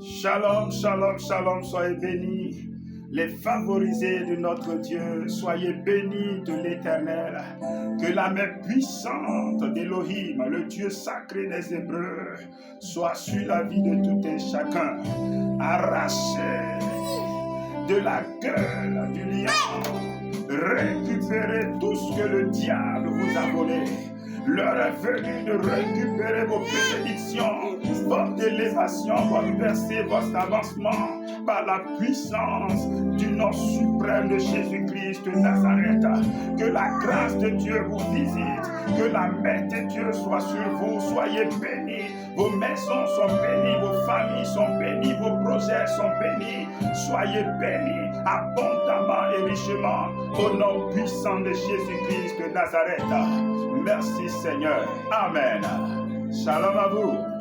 Shalom, shalom, shalom, soyez bénis. Les favorisés de notre Dieu, soyez bénis de l'Éternel. Que la main puissante d'Élohim, le Dieu sacré des Hébreux, soit sur la vie de tout un chacun. Arrachez de la gueule du lion, récupérez tout ce que le diable vous a volé. L'heure est venue de récupérer vos bénédictions, votre élévation, votre percée, votre avancement par la puissance du nom suprême de Jésus-Christ de Nazareth. Que la grâce de Dieu vous visite, que la main de Dieu soit sur vous. Soyez bénis, vos maisons sont bénies, vos familles sont bénies, vos projets sont bénis. Soyez bénis abondamment et richement au nom puissant de Jésus-Christ de Nazareth. Merci Seigneur. Amen. Shalom à vous.